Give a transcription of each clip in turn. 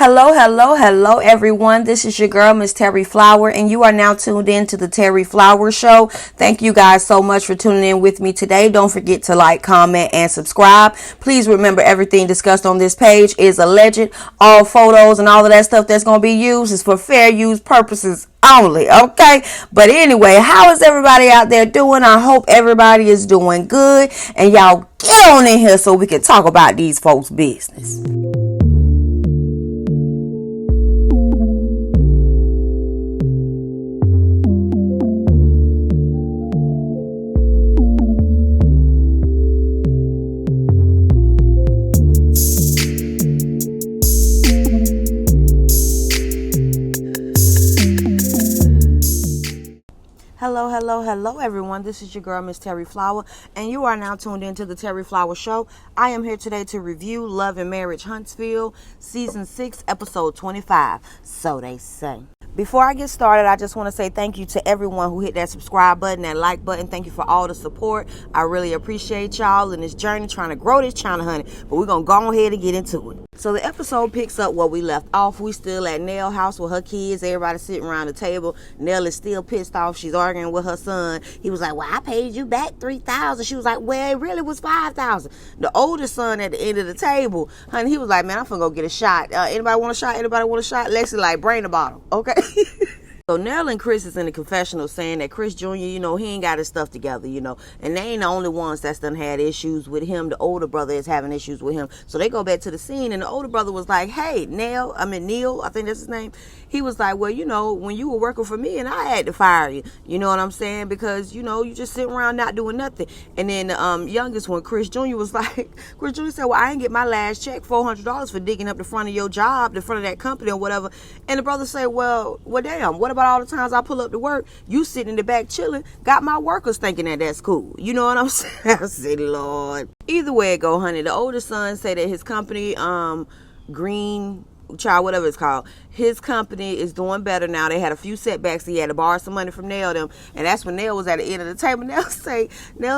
Hello, everyone. This is your girl, Miss Terry Flower, and you are now tuned in to the Terry Flower Show. Thank you guys so much for tuning in with me today. Don't forget to like, comment, and subscribe. Please remember everything discussed on this page is alleged. All photos and all of that stuff that's going to be used is for fair use purposes only, okay? But anyway, how is everybody out there doing? I hope everybody is doing good, and y'all get on in here so we can talk about these folks' business. Hello, everyone. This is your girl, Miss Terry Flower, and you are now tuned into the Terry Flower Show. I am here today to review Love and Marriage Huntsville, Season 6, Episode 25. So they say. Before I get started, I just want to say thank you to everyone who hit that subscribe button, that like button. Thank you for all the support. I really appreciate y'all in this journey trying to grow this channel, honey. But we're going to go ahead and get into it. So the episode picks up where we left off. We still at Nell's house with her kids. Everybody sitting around the table. Nell is still pissed off. She's arguing with her son. He was like, well, I paid you back $3,000. She was like, well, it really was $5,000. The oldest son at the end of the table, honey, he was like, man, I'm finna go get a shot. Anybody want a shot? Anybody want a shot? Lexi like, bring the bottle, okay? So Nell and Chris is in the confessional saying that Chris Jr., he ain't got his stuff together, and they ain't the only ones that's done had issues with him. The older brother is having issues with him. So they go back to the scene, and the older brother was like, hey, Neil, I think that's his name. He was like, well, when you were working for me and I had to fire you, you know what I'm saying? Because, you just sitting around not doing nothing. And then the youngest one, Chris Jr., was like, Chris Jr. said, well, I ain't get my last check, $400 for digging up the front of your job, the front of that company or whatever. And the brother said, well, damn, what about all the times I pull up to work, you sitting in the back chilling, got my workers thinking that that's cool. You know what I'm saying? I said, Lord. Either way it go, honey, the older son said that his company, Green Child, whatever it's called, his company is doing better now. They had a few setbacks. He had to borrow some money from Nell them, and that's when Nell was at the end of the table. Nell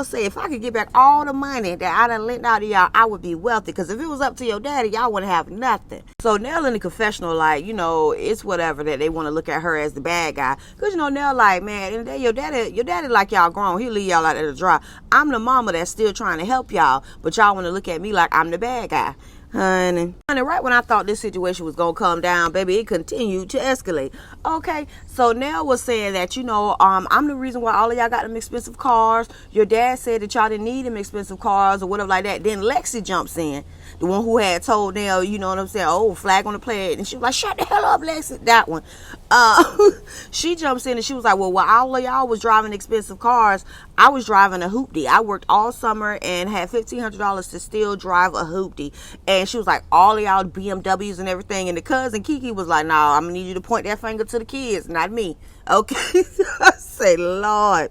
say, if I could get back all the money that I done lent out to y'all, I would be wealthy. Because if it was up to your daddy, y'all wouldn't have nothing. So Nell in the confessional, like, it's whatever that they want to look at her as the bad guy. Because Nell like, man, in the day, your daddy like y'all grown. He'll leave y'all out there to dry. I'm the mama that's still trying to help y'all, but y'all want to look at me like I'm the bad guy. Honey, right when I thought this situation was going to come down, baby, it continued to escalate. Okay, so Nell was saying that, I'm the reason why all of y'all got them expensive cars. Your dad said that y'all didn't need them expensive cars or whatever like that. Then Lexi jumps in, the one who had told Nell, you know what I'm saying, oh, flag on the play. And she was like, shut the hell up, Lexi. That one. She jumps in and she was like, well, while all of y'all was driving expensive cars, I was driving a hoopty. I worked all summer and had $1,500 to still drive a hoopty. And she was like, all of y'all BMWs and everything. And the cousin Kiki was like, nah, I'm gonna need you to point that finger to the kids, not me. Okay. I say, Lord.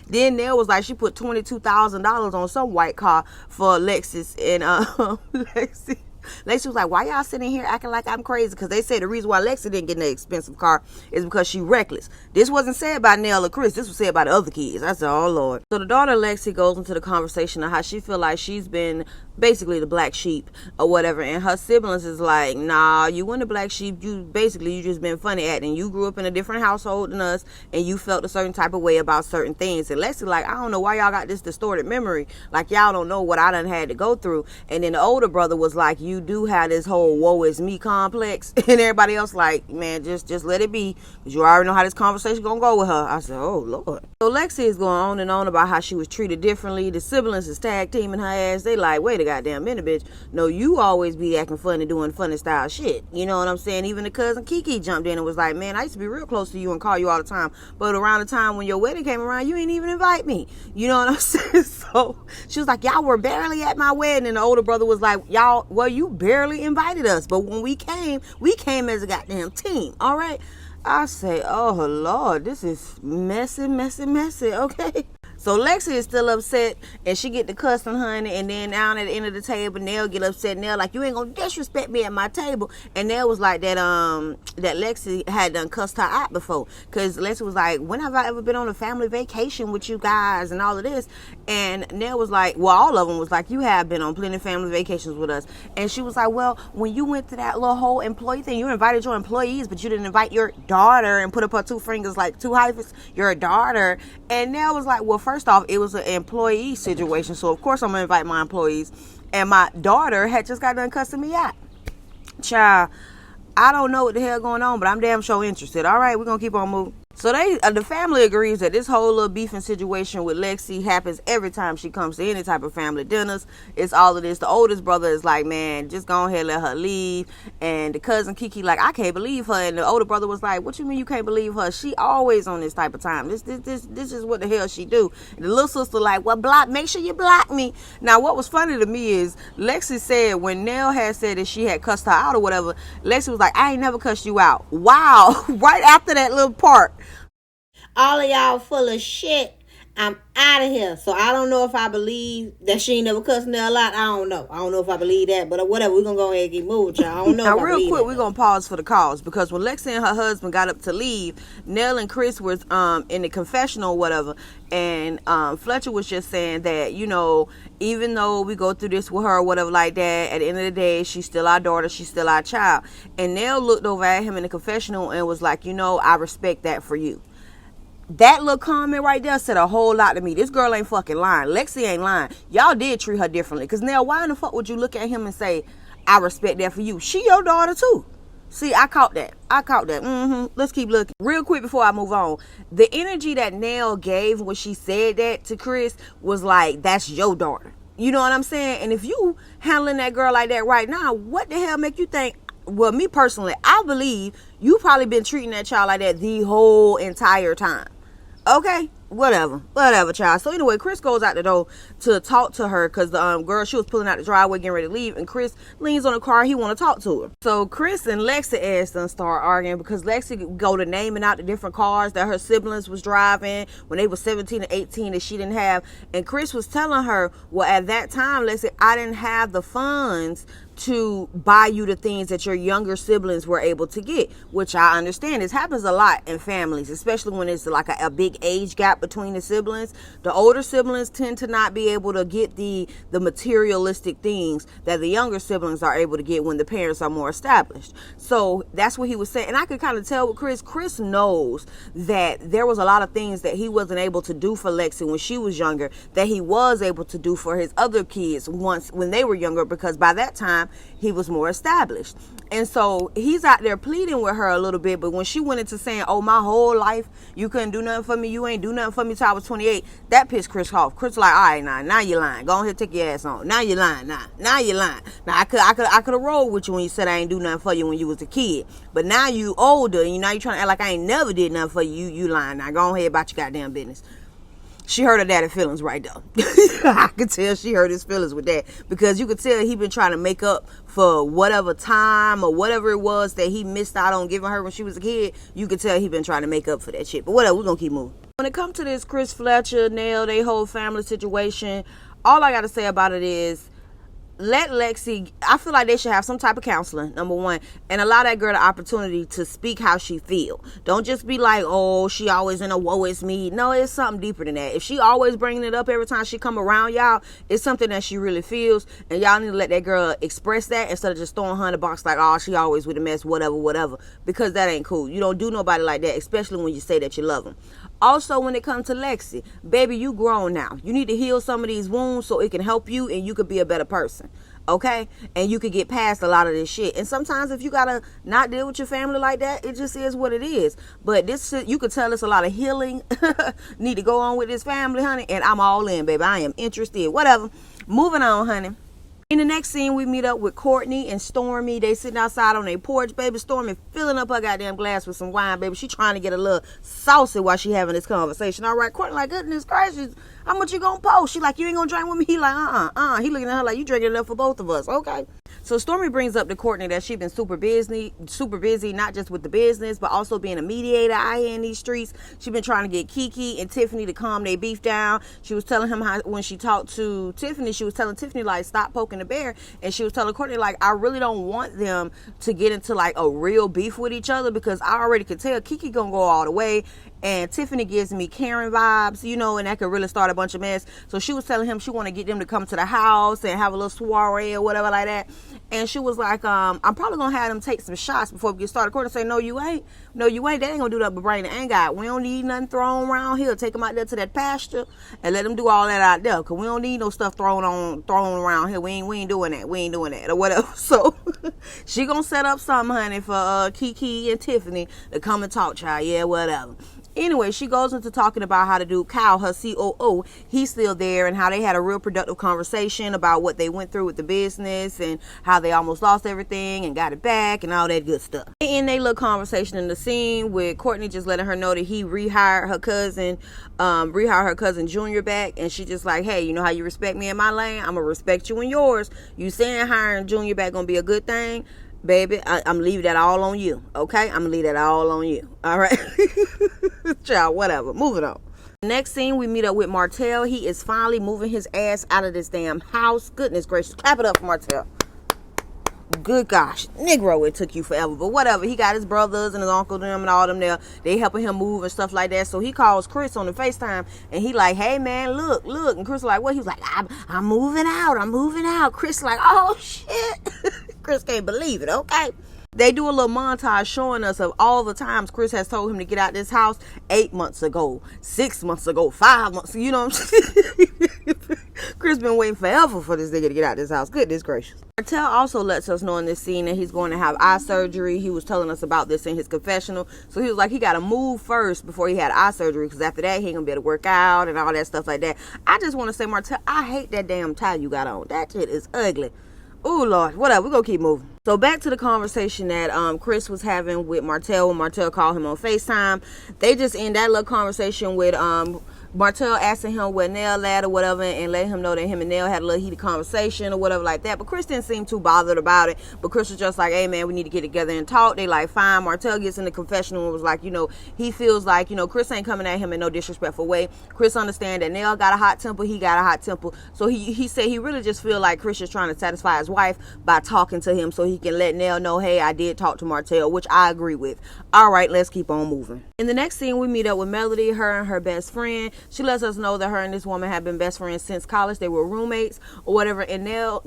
Then Nell was like, she put $22,000 on some white car for Lexus, and Lexi was like, why y'all sitting here acting like I'm crazy? Because they say the reason why Lexi didn't get an expensive car is because she reckless. This wasn't said by Nell or Chris. This was said by the other kids. I said, oh, Lord. So the daughter, Lexi, goes into the conversation of how she feel like she's been basically the black sheep or whatever. And her siblings is like, nah, you weren't the black sheep. You just been funny acting. You grew up in a different household than us, and you felt a certain type of way about certain things. And Lexi like, I don't know why y'all got this distorted memory. Like, y'all don't know what I done had to go through. And then the older brother was like, you do have this whole woe is me complex. And everybody else like, man, just let it be, because you already know how this conversation gonna go with her. I said, oh, Lord. So Lexi is going on and on about how she was treated differently. The siblings is tag teaming her ass. They like, wait a goddamn minute, bitch. No, you always be acting funny, doing funny style shit. You know what I'm saying? Even the cousin Kiki jumped in and was like, man, I used to be real close to you and call you all the time, but around the time when your wedding came around, you ain't even invite me. You know what I'm saying? So she was like, y'all were barely at my wedding. And the older brother was like, you barely invited us, but when we came as a goddamn team. All right. I say, oh, Lord, this is messy, okay? So Lexi is still upset, and she get to cussing, honey. And then down at the end of the table, Nell get upset. Nell like, you ain't gonna disrespect me at my table. And Nell was like that. That Lexi had done cussed her out before, cause Lexi was like, when have I ever been on a family vacation with you guys and all of this? And Nell was like, well, all of them was like, you have been on plenty of family vacations with us. And she was like, well, when you went to that little whole employee thing, you invited your employees, but you didn't invite your daughter, and put up her two fingers like two hyphens, your daughter. And Nell was like, well, first off, it was an employee situation, so of course I'm gonna invite my employees. And my daughter had just got done cussing me out. Child, I don't know what the hell going on, but I'm damn sure interested. All right, we're gonna keep on moving. So the family agrees that this whole little beefing situation with Lexi happens every time she comes to any type of family dinners. It's all of this. The oldest brother is like, man, just go ahead, let her leave. And the cousin Kiki like, I can't believe her. And the older brother was like, what you mean you can't believe her? She always on this type of time. This is what the hell she do. And the little sister like, well, make sure you block me. Now, what was funny to me is Lexi said when Nell had said that she had cussed her out or whatever, Lexi was like, I ain't never cussed you out. Wow. Right after that little part. All of y'all full of shit. I'm out of here. So I don't know if I believe that she ain't never cussed Nell out. I don't know. I don't know if I believe that, but whatever. We're going to go ahead and keep moving, y'all. I don't know. Now, real quick, we're going to pause for the cause, because when Lexi and her husband got up to leave, Nell and Chris was in the confessional or whatever, and Fletcher was just saying that, you know, even though we go through this with her or whatever like that, at the end of the day, she's still our daughter, she's still our child. And Nell looked over at him in the confessional and was like, you know, I respect that for you. That little comment right there said a whole lot to me. This girl ain't fucking lying. Lexi ain't lying. Y'all did treat her differently. Because now, why in the fuck would you look at him and say, I respect that for you? She your daughter too. See, I caught that. Let's keep looking. Real quick before I move on. The energy that Nell gave when she said that to Chris was like, that's your daughter. You know what I'm saying? And if you handling that girl like that right now, what the hell make you think? Well, me personally, I believe you probably been treating that child like that the whole entire time. Okay, whatever, child. So anyway, Chris goes out the door to talk to her, because the girl, she was pulling out the driveway getting ready to leave, and Chris leans on the car. He want to talk to her. So Chris and Lexi ass done start arguing, because Lexi go to naming out the different cars that her siblings was driving when they were 17 and 18 that she didn't have. And Chris was telling her, well, at that time, Lexi, I didn't have the funds to buy you the things that your younger siblings were able to get, which I understand. This happens a lot in families, especially when it's like a big age gap between the siblings. The older siblings tend to not be able to get the materialistic things that the younger siblings are able to get when the parents are more established. So that's what he was saying. And I could kind of tell with Chris knows that there was a lot of things that he wasn't able to do for Lexi when she was younger that he was able to do for his other kids when they were younger, because by that time he was more established. And so he's out there pleading with her a little bit, but when she went into saying, oh, my whole life you couldn't do nothing for me, you ain't do nothing for me till I was 28, that pissed Chris off. Chris like, all right, now you lying, go ahead, take your ass on, now you lying, now you lying. Now I could have rolled with you when you said I ain't do nothing for you when you was a kid, but now you older and now you trying to act like I ain't never did nothing for you. You lying. Now go ahead about your goddamn business. She hurt her daddy feelings right there. I could tell she hurt his feelings with that, because you could tell he been trying to make up for whatever time or whatever it was that he missed out on giving her when she was a kid. You could tell he been trying to make up for that shit. But whatever, we're gonna keep moving. When it comes to this Chris Fletcher, Nell, they whole family situation, all I gotta say about it is, let Lexi, I feel like they should have some type of counseling, number one, and allow that girl the opportunity to speak how she feel. Don't just be like, oh, she always in a woe is me. No, it's something deeper than that. If she always bringing it up every time she come around y'all, it's something that she really feels, and y'all need to let that girl express that instead of just throwing her in the box like, oh, she always with a mess, whatever, because that ain't cool. You don't do nobody like that, especially when you say that you love them. Also, when it comes to Lexi, baby, you grown now. You need to heal some of these wounds so it can help you and you could be a better person. Okay? And you could get past a lot of this shit. And sometimes if you gotta not deal with your family like that, it just is what it is. But this shit, you could tell it's a lot of healing need to go on with this family, honey. And I'm all in, baby. I am interested. Whatever. Moving on, honey. In the next scene, we meet up with Courtney and Stormy. They sitting outside on their porch, baby. Stormy filling up her goddamn glass with some wine, baby. She trying to get a little saucy while she having this conversation. All right, Courtney like, goodness gracious, How much you gonna post? She like, you ain't gonna drink with me? He like, He looking at her like, you drinking enough for both of us, okay? So Stormy brings up to Courtney that she been super busy, not just with the business, but also being a mediator out here in these streets. She been trying to get Kiki and Tiffany to calm their beef down. She was telling him how, when she talked to Tiffany, she was telling Tiffany, like, stop poking the bear. And she was telling Courtney, like, I really don't want them to get into, like, a real beef with each other, because I already could tell Kiki gonna go all the way. And Tiffany gives me Karen vibes, you know, and that could really start a bunch of mess. So she was telling him she want to get them to come to the house and have a little soiree or whatever like that. And she was like, I'm probably going to have them take some shots before we get started. Courtney say, no, you ain't. No, you ain't. They ain't going to do that but bring the anger out. We don't need nothing thrown around here. Take them out there to that pasture and let them do all that out there. Because we don't need no stuff thrown around here. We ain't doing that. We ain't doing that or whatever. So she going to set up something, honey, for Kiki and Tiffany to come and talk, child. Yeah, whatever. Anyway, she goes into talking about how to do Kyle, her COO, he's still there, and how they had a real productive conversation about what they went through with the business and how they almost lost everything and got it back and all that good stuff. And they little conversation in the scene with Courtney just letting her know that he rehired her cousin Junior back, and she just like, hey, you know how you respect me in my lane? I'm gonna respect you in yours. You saying hiring Junior back gonna be a good thing? Baby, I'm leaving that all on you, okay? I'm leave that all on you, all right? Child, whatever. Moving on. Next scene, we meet up with Martell. He is finally moving his ass out of this damn house. Goodness gracious. Clap it up for Martell. Good gosh. Negro, it took you forever. But whatever. He got his brothers and his uncle them and all them there. They helping him move and stuff like that. So he calls Chris on the FaceTime. And he like, hey, man, look. And Chris like, what? He was like, I'm moving out. Chris like, oh, shit. Chris can't believe it, okay? They do a little montage showing us of all the times Chris has told him to get out this house 8 months ago, 6 months ago, 5 months, you know what I'm saying? Chris been waiting forever for this nigga to get out this house. Goodness gracious. Martell also lets us know in this scene that he's going to have eye surgery. He was telling us about this in his confessional. So he was like, he got to move first before he had eye surgery, because after that, he ain't going to be able to work out and all that stuff like that. I just want to say, Martell, I hate that damn tie you got on. That shit is ugly. Oh, Lord. Whatever. We're going to keep moving. So back to the conversation that Chris was having with Martell when Martell called him on FaceTime. They just end that little conversation with Martell asking him where Nell at or whatever, and let him know that him and Nell had a little heated conversation or whatever like that. But Chris didn't seem too bothered about it. But Chris was just like, hey, man, we need to get together and talk. They like, fine. Martell gets in the confessional and was like, you know, he feels like, you know, Chris ain't coming at him in no disrespectful way. Chris understand that Nell got a hot temper. He got a hot temper. So he said he really just feel like Chris is trying to satisfy his wife by talking to him so he can let Nell know, hey, I did talk to Martell, which I agree with. All right, let's keep on moving. In the next scene, we meet up with Melody, her and her best friend. She lets us know that her and this woman have been best friends since college. They were roommates or whatever. And Mel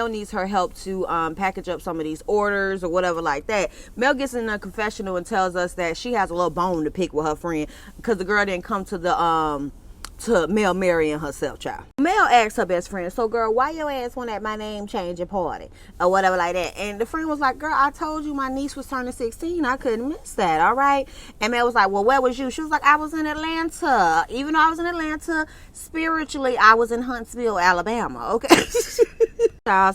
needs her help to package up some of these orders or whatever like that. Mel gets in a confessional and tells us that she has a little bone to pick with her friend because the girl didn't come to the to Mel marrying herself, child. Mel asked her best friend, so girl, why your ass want at my name changing party or whatever like that? And the friend was like, girl, I told you my niece was turning 16. I couldn't miss that, all right? And Mel was like, well, where was you? She was like, I was in Atlanta. Even though I was in Atlanta, spiritually, I was in Huntsville, Alabama, okay?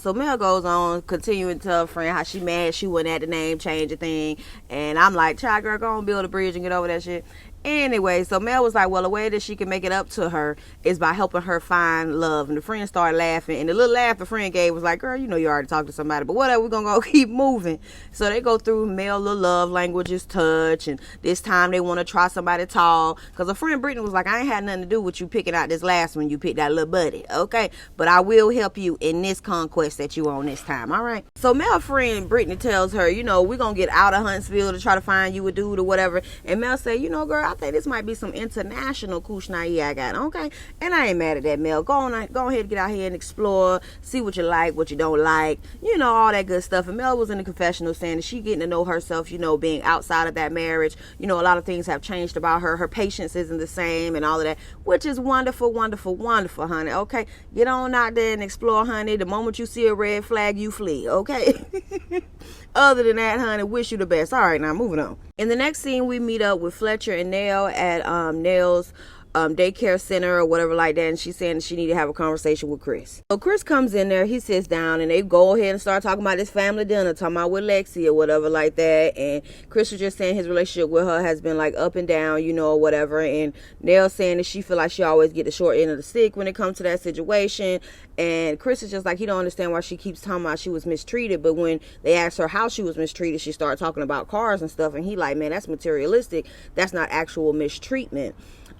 So Mel goes on, continuing to tell her friend how she mad she wouldn't at the name change a thing. And I'm like, child, girl, go on, build a bridge and get over that shit. Anyway, so Mel was like, well, the way that she can make it up to her is by helping her find love. And the friend started laughing. And the little laugh the friend gave was like, girl, you know you already talked to somebody. But whatever, we're going to go keep moving. So they go through Mel little love languages, touch. And this time they want to try somebody tall. Because a friend Brittany was like, I ain't had nothing to do with you picking out this last one. You picked that little buddy. Okay. But I will help you in this conquest that you on this time. All right. So Mel friend Brittany tells her, you know, we're going to get out of Huntsville to try to find you a dude or whatever. And Mel said, you know, girl, I think this might be some international kushnayi I got, okay? And I ain't mad at that, Mel. Go ahead and get out here and explore, see what you like, what you don't like, you know, all that good stuff. And Mel was in the confessional saying that she getting to know herself, you know, being outside of that marriage. You know, a lot of things have changed about her. Her patience isn't the same and all of that, which is wonderful, wonderful, wonderful, honey, okay? Get on out there and explore, honey. The moment you see a red flag, you flee, okay? Other than that, honey, wish you the best. All right, now moving on. In the next scene, we meet up with Fletcher and Nell at Nell's daycare center or whatever like that, and she's saying that she need to have a conversation with Chris. So Chris comes in there, he sits down, and they go ahead and start talking about this family dinner, talking about with Lexi or whatever like that. And Chris was just saying his relationship with her has been like up and down, or whatever. And Nell saying that she feel like she always get the short end of the stick when it comes to that situation. And Chris is just like, he don't understand why she keeps talking about she was mistreated, but when they asked her how she was mistreated, she started talking about cars and stuff, and he like, man, that's materialistic, that's not actual mistreatment.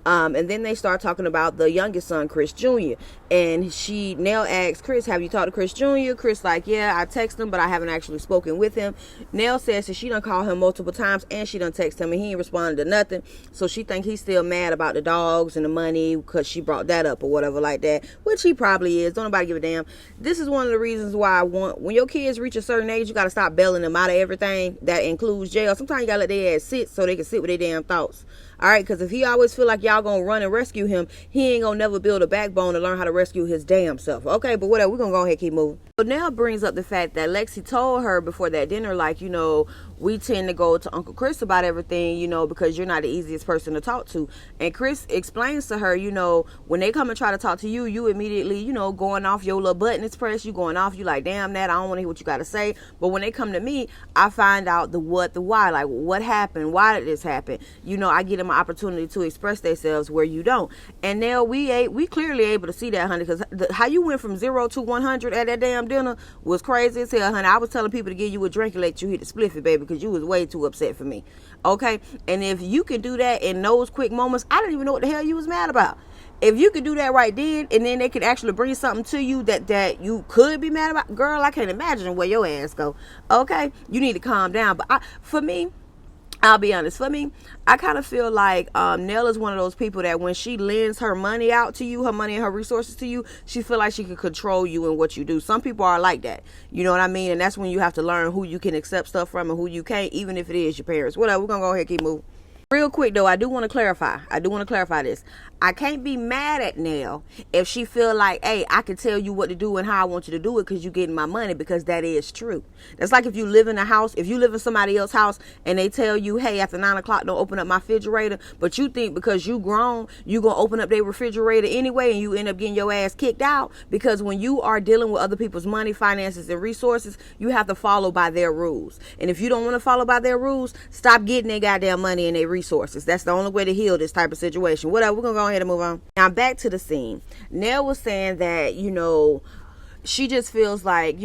And then they start talking about the youngest son, Chris Jr. And Nell asks Chris, have you talked to Chris Jr.? Chris like, yeah, I text him, but I haven't actually spoken with him. Nell says that she done called him multiple times and she done text him and he ain't responded to nothing. So she think he's still mad about the dogs and the money because she brought that up or whatever like that, which he probably is. Don't nobody give a damn. This is one of the reasons why when your kids reach a certain age, you got to stop bailing them out of everything. That includes jail. Sometimes you got to let their ass sit so they can sit with their damn thoughts. All right, because if he always feel like y'all gonna run and rescue him, he ain't gonna never build a backbone to learn how to rescue his damn self. Okay, but whatever, we're gonna go ahead and keep moving. So now brings up the fact that Lexi told her before that dinner, like, we tend to go to Uncle Chris about everything, because you're not the easiest person to talk to. And Chris explains to her, when they come and try to talk to you, you immediately, going off, your little button is pressed, you going off, you like, damn that, I don't want to hear what you got to say. But when they come to me, I find out the what, the why, like what happened, why did this happen? I get them an opportunity to express themselves where you don't. And now we clearly able to see that, honey, because how you went from 0 to 100 at that damn dinner was crazy as hell, honey. I was telling people to give you a drink and let you hit the spliffy, baby, because you was way too upset for me. Okay, and if you can do that in those quick moments, I didn't even know what the hell you was mad about. If you could do that right then, and then they could actually bring something to you that you could be mad about, girl, I can't imagine where your ass go. Okay, you need to calm down. But for me, I'll be honest. For me, I kind of feel like Nell is one of those people that when she lends her money out to you, her money and her resources to you, she feel like she can control you and what you do. Some people are like that. You know what I mean? And that's when you have to learn who you can accept stuff from and who you can't, even if it is your parents. Whatever, we're going to go ahead and keep moving. Real quick, though, I do want to clarify this. I can't be mad at Nell if she feel like, hey, I can tell you what to do and how I want you to do it because you're getting my money, because that is true. That's like if you live in a house, if you live in somebody else's house and they tell you, hey, after 9 o'clock, don't open up my refrigerator, but you think because you grown, you going to open up their refrigerator anyway, and you end up getting your ass kicked out. Because when you are dealing with other people's money, finances, and resources, you have to follow by their rules. And if you don't want to follow by their rules, stop getting their goddamn money and their resources. That's the only way to heal this type of situation. Whatever, we're going to go ahead and move on. Now back to the scene. Nell was saying that, she just feels like,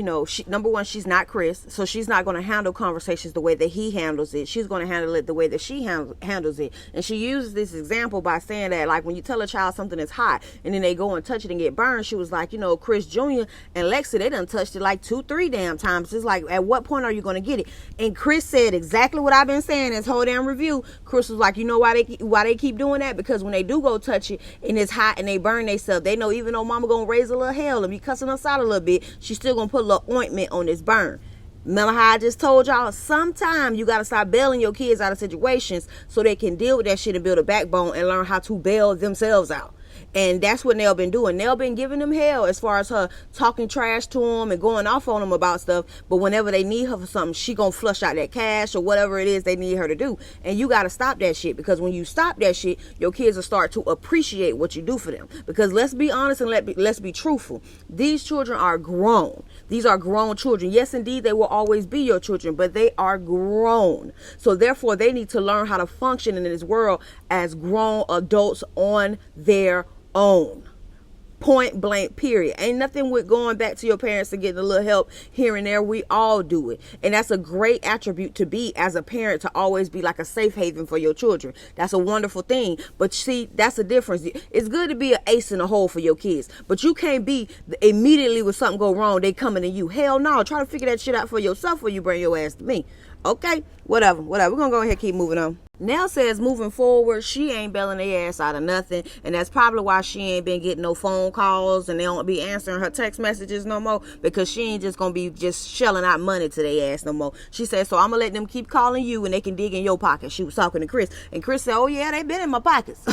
number one, she's not Chris, so she's not going to handle conversations the way that he handles it. She's going to handle it the way that she handles it. And she uses this example by saying that, like, when you tell a child something is hot and then they go and touch it and get burned, she was like, Chris Jr. and Lexi, they done touched it like 2-3 damn times. It's like, at what point are you going to get it? And Chris said exactly what I've been saying this whole damn review. Chris was like, why they keep doing that? Because when they do go touch it and it's hot and they burn themselves, they know even though mama going to raise a little hell and be cussing us out a little bit, she's still gonna put a little ointment on this burn. Remember how I just told y'all, sometimes you gotta stop bailing your kids out of situations so they can deal with that shit and build a backbone and learn how to bail themselves out. And that's what Nell been doing. Nell been giving them hell as far as her talking trash to them and going off on them about stuff. But whenever they need her for something, she gonna flush out that cash or whatever it is they need her to do. And you gotta stop that shit, because when you stop that shit, your kids will start to appreciate what you do for them. Because let's be honest and let's be truthful. These children are grown. These are grown children. Yes, indeed, they will always be your children, but they are grown. So therefore, they need to learn how to function in this world as grown adults on their own. Point blank, period. Ain't nothing with going back to your parents and getting a little help here and there. We all do it. And that's a great attribute to be as a parent, to always be like a safe haven for your children. That's a wonderful thing. But see, that's the difference. It's good to be an ace in the hole for your kids, but you can't be immediately when something go wrong, they coming to you. Hell no. Try to figure that shit out for yourself before you bring your ass to me. Okay, whatever. We're gonna go ahead and keep moving on. Nell says moving forward, she ain't bailing their ass out of nothing, and that's probably why she ain't been getting no phone calls and they don't be answering her text messages no more, because she ain't just gonna be just shelling out money to their ass no more. She said, so I'm gonna let them keep calling you and they can dig in your pocket. She was talking to Chris, and Chris said, oh yeah, they been in my pockets.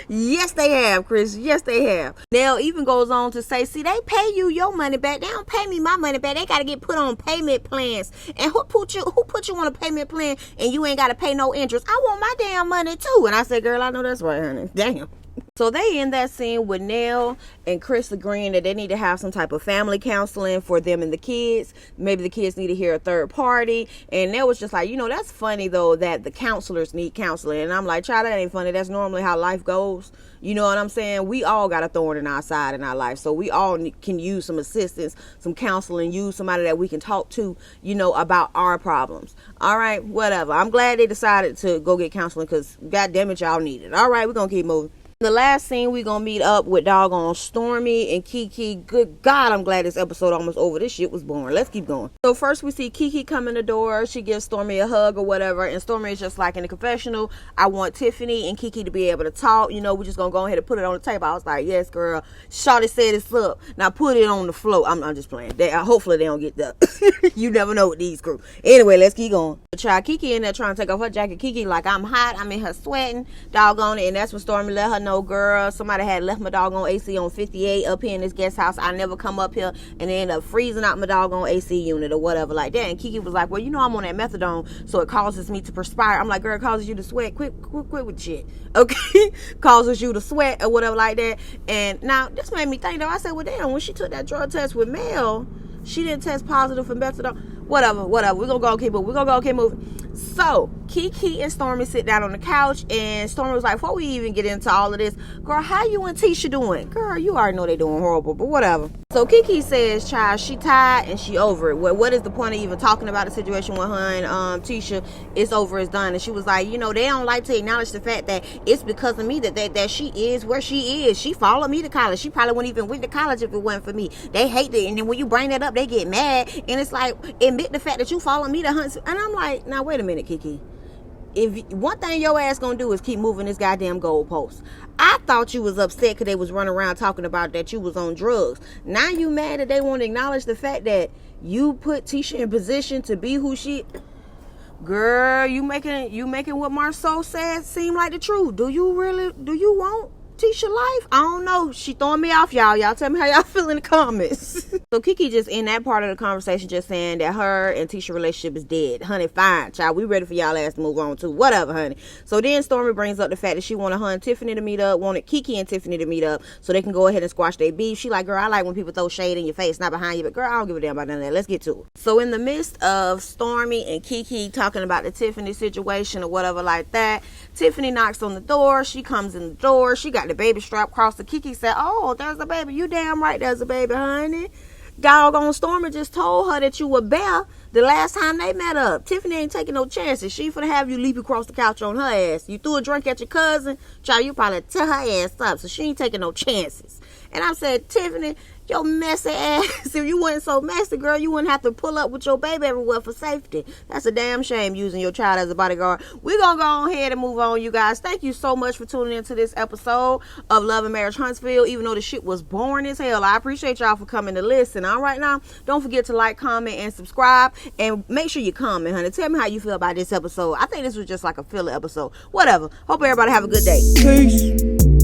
Yes, they have, Chris. Yes, they have. Nell even goes on to say, see, they pay you your money back. They don't pay me my money back. They got to get put on payment plans. And who put you on a payment plan and you ain't got to pay no interest? I want my damn money too. And I said, girl, I know that's right, honey. Damn. So they end that scene with Nell and Chris agreeing that they need to have some type of family counseling for them and the kids. Maybe the kids need to hear a third party. And Nell was just like, that's funny though that the counselors need counseling. And I'm like, child, that ain't funny. That's normally how life goes. You know what I'm saying? We all got a thorn in our side in our life. So we all can use some assistance, some counseling, use somebody that we can talk to, about our problems. All right, whatever. I'm glad they decided to go get counseling because, God damn it, y'all need it. All right, we're going to keep moving. The last scene, we gonna meet up with doggone Stormy and Kiki. Good God, I'm glad this episode almost over. This shit was boring. Let's keep going. So first we see Kiki come in the door. She gives Stormy a hug or whatever. And Stormy is just like in the confessional. I want Tiffany and Kiki to be able to talk. We're just gonna go ahead and put it on the table. I was like, yes, girl. Shawty said it's up. Now put it on the floor. I'm just playing. Hopefully they don't get that. You never know with these crew. Anyway, let's keep going. Child, Kiki in there trying to take off her jacket. Kiki like, I'm hot. I'm in her sweating. Doggone it. And that's when Stormy let her know, girl, somebody had left my doggone AC on 58 up here in this guest house. I never come up here and they end up freezing out my doggone AC unit or whatever like that. And Kiki was like, well, I'm on that methadone, so it causes me to perspire. I'm like, girl, it causes you to sweat. Quit with shit. Okay? Causes you to sweat or whatever like that. And now this made me think though. I said, well, damn, when she took that drug test with Mel, she didn't test positive for methadone. Whatever. We're gonna go keep moving. So Kiki and Stormy sit down on the couch, and Stormy was like, before we even get into all of this, girl, how you and Tisha doing? Girl, you already know they doing horrible, but whatever. So Kiki says, child, she tired and she over it. Well, what is the point of even talking about the situation with her and Tisha? It's over, it's done. And she was like, they don't like to acknowledge the fact that it's because of me that she is where she is. She followed me to college. She probably wouldn't even went to college if it wasn't for me. They hate it, and then when you bring that up, they get mad. And it's like, admit the fact that you followed me to Huntsville. And I'm like, now wait a minute, Kiki. If one thing your ass gonna do is keep moving this goddamn goalpost. I thought you was upset because they was running around talking about that you was on drugs. Now you mad that they won't acknowledge the fact that you put Tisha in position to be who she. Girl, you making what Marceau said seem like the truth. Do you want Tisha life? I don't know. She throwing me off, y'all. Y'all tell me how y'all feel in the comments. So Kiki just in that part of the conversation just saying that her and Tisha relationship is dead. Honey, fine, child. We ready for y'all ass to move on too. Whatever, honey. So then Stormy brings up the fact that she wanted her and Tiffany to meet up, wanted Kiki and Tiffany to meet up so they can go ahead and squash their beef. She like, girl, I like when people throw shade in your face, not behind you. But girl, I don't give a damn about none of that. Let's get to it. So in the midst of Stormy and Kiki talking about the Tiffany situation or whatever like that, Tiffany knocks on the door. She comes in the door. She got the baby strap across the. Kiki said, oh, there's a baby. You damn right there's a baby, honey. Doggone Stormy just told her that you were Bear the last time they met up. Tiffany ain't taking no chances. She finna have you leap across the couch on her ass. You threw a drink at your cousin, child, you probably tear her ass up. So she ain't taking no chances. And I said, Tiffany, your messy ass, if you wasn't so messy, girl, you wouldn't have to pull up with your baby everywhere for safety. That's a damn shame using your child as a bodyguard. We're going to go ahead and move on, you guys. Thank you so much for tuning into this episode of Love and Marriage Huntsville. Even though the shit was boring as hell, I appreciate y'all for coming to listen. All right, now, don't forget to like, comment, and subscribe. And make sure you comment, honey. Tell me how you feel about this episode. I think this was just like a filler episode. Whatever. Hope everybody have a good day. Peace.